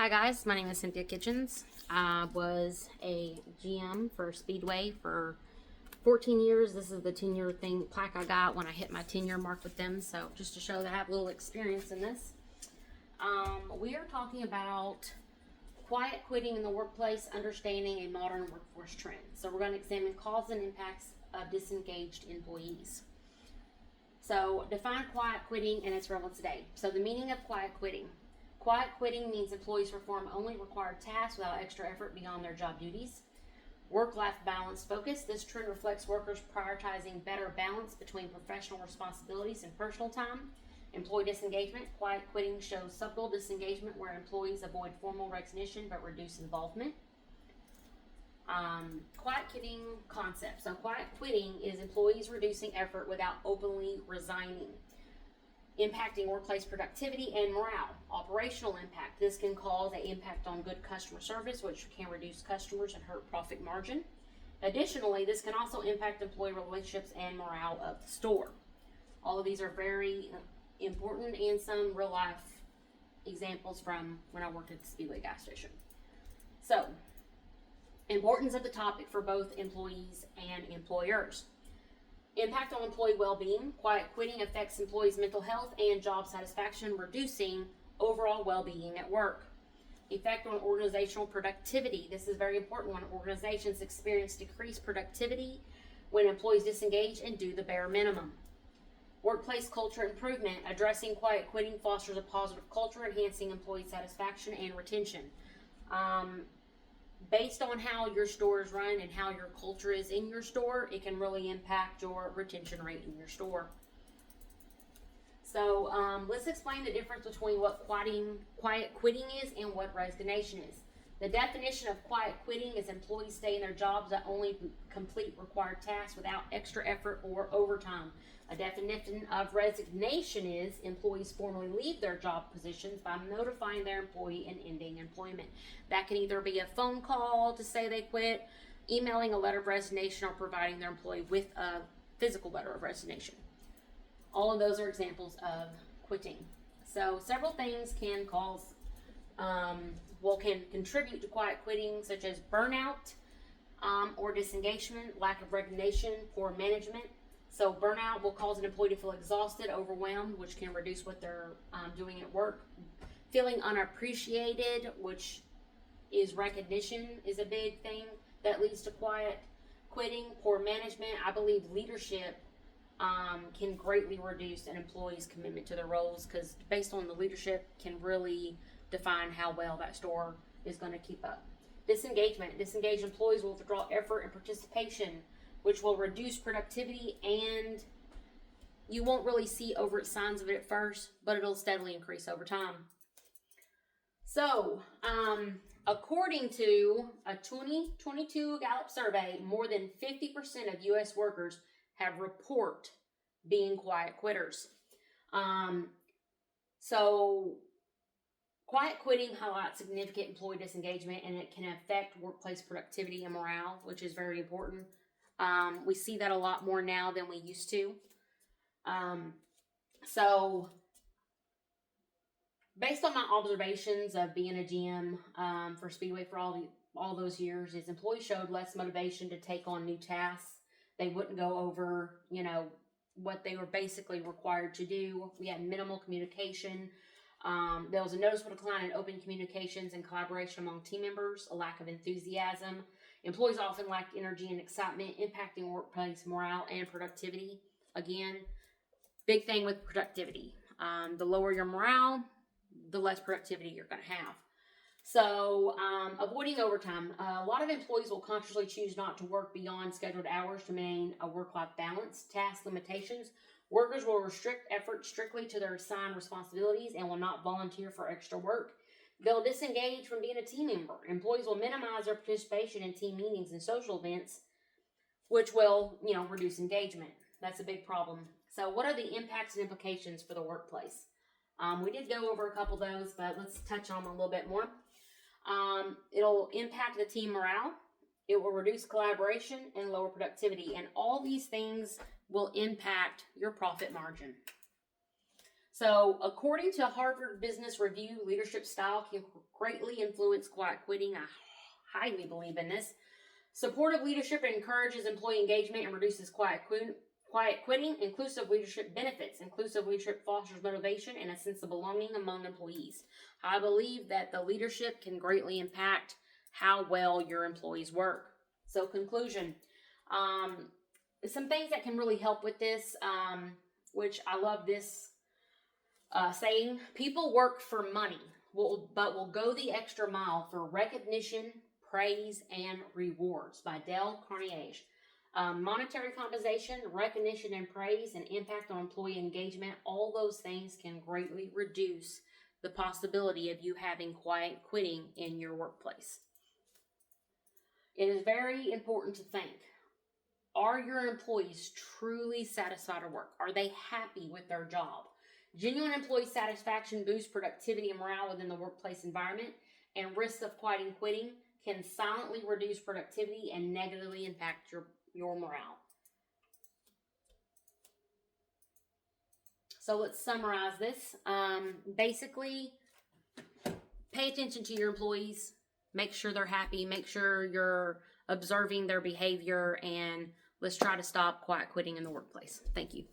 Hi guys, my name is Cynthia Kitchens. I was a GM for Speedway for 14 years. This is the 10-year plaque I got when I hit my 10-year mark with them. So just to show that I have a little experience in this. We are talking about quiet quitting in the workplace, understanding a modern workforce trend. So we're going to examine causes and impacts of disengaged employees. So define quiet quitting and its relevance today. So the meaning of quiet quitting. Quiet quitting means employees perform only required tasks without extra effort beyond their job duties. Work-life balance focus. This trend reflects workers prioritizing better balance between professional responsibilities and personal time. Employee disengagement. Quiet quitting shows subtle disengagement where employees avoid formal recognition but reduce involvement. Quiet quitting concept. So quiet quitting is employees reducing effort without openly resigning. Impacting workplace productivity and morale. Operational impact. This can cause an impact on good customer service, which can reduce customers and hurt profit margin. Additionally, this can also impact employee relationships and morale of the store. All of these are very important and some real life examples from when I worked at the Speedway gas station. So, importance of the topic for both employees and employers. Impact on employee well-being. Quiet quitting affects employees' mental health and job satisfaction, reducing overall well-being at work. Effect on organizational productivity. This is very important when organizations experience decreased productivity when employees disengage and do the bare minimum. Workplace culture improvement. Addressing quiet quitting fosters a positive culture, enhancing employee satisfaction and retention. Based on how your store is run and how your culture is in your store, it can really impact your retention rate in your store. So let's explain the difference between what quiet quitting is and what resignation is. The definition of quiet quitting is employees stay in their jobs that only complete required tasks without extra effort or overtime. A definition of resignation is employees formally leave their job positions by notifying their employee and ending employment. That can either be a phone call to say they quit, emailing a letter of resignation, or providing their employee with a physical letter of resignation. All of those are examples of quitting. So several things can cause, can contribute to quiet quitting, such as burnout or disengagement, lack of recognition, poor management. So burnout will cause an employee to feel exhausted, overwhelmed, which can reduce what they're doing at work. Feeling unappreciated, which is recognition, is a big thing that leads to quiet quitting. Poor management. I believe leadership can greatly reduce an employee's commitment to their roles, because based on the leadership can really define how well that store is going to keep up. Disengagement. Disengaged employees will withdraw effort and participation, which will reduce productivity, and you won't really see overt signs of it at first, but it'll steadily increase over time. So, according to a 2022 Gallup survey, more than 50% of U.S. workers have report being quiet quitters. So quiet quitting highlights significant employee disengagement, and it can affect workplace productivity and morale, which is very important. We see that a lot more now than we used to. So based on my observations of being a GM for Speedway for all those years, is employees showed less motivation to take on new tasks. They wouldn't go over, what they were basically required to do. We had minimal communication. There was a noticeable decline in open communications and collaboration among team members, a lack of enthusiasm. Employees often lacked energy and excitement, impacting workplace morale and productivity. Again, big thing with productivity. The lower your morale, the less productivity you're going to have. So, avoiding overtime. A lot of employees will consciously choose not to work beyond scheduled hours to maintain a work-life balance. Task limitations. Workers will restrict effort strictly to their assigned responsibilities and will not volunteer for extra work. They'll disengage from being a team member. Employees will minimize their participation in team meetings and social events, which will, reduce engagement. That's a big problem. So what are the impacts and implications for the workplace? We did go over a couple of those, but let's touch on them a little bit more. It'll impact the team morale. It will reduce collaboration and lower productivity. And all these things will impact your profit margin. So, according to Harvard Business Review, leadership style can greatly influence quiet quitting. I highly believe in this. Supportive leadership encourages employee engagement and reduces quiet quitting. Inclusive leadership benefits. Inclusive leadership fosters motivation and a sense of belonging among employees. I believe that the leadership can greatly impact how well your employees work. So, conclusion. Some things that can really help with this, which I love this saying: people work for money, but will go the extra mile for recognition, praise, and rewards, by Dale Carnegie. Monetary compensation, recognition, and praise, and impact on employee engagement, all those things can greatly reduce the possibility of you having quiet quitting in your workplace. It is very important to think, are your employees truly satisfied at work? Are they happy with their job? Genuine employee satisfaction boosts productivity and morale within the workplace environment, and risks of quitting can silently reduce productivity and negatively impact your morale. So let's summarize this. Basically, pay attention to your employees. Make sure they're happy. Make sure you're observing their behavior, and let's try to stop quiet quitting in the workplace. Thank you.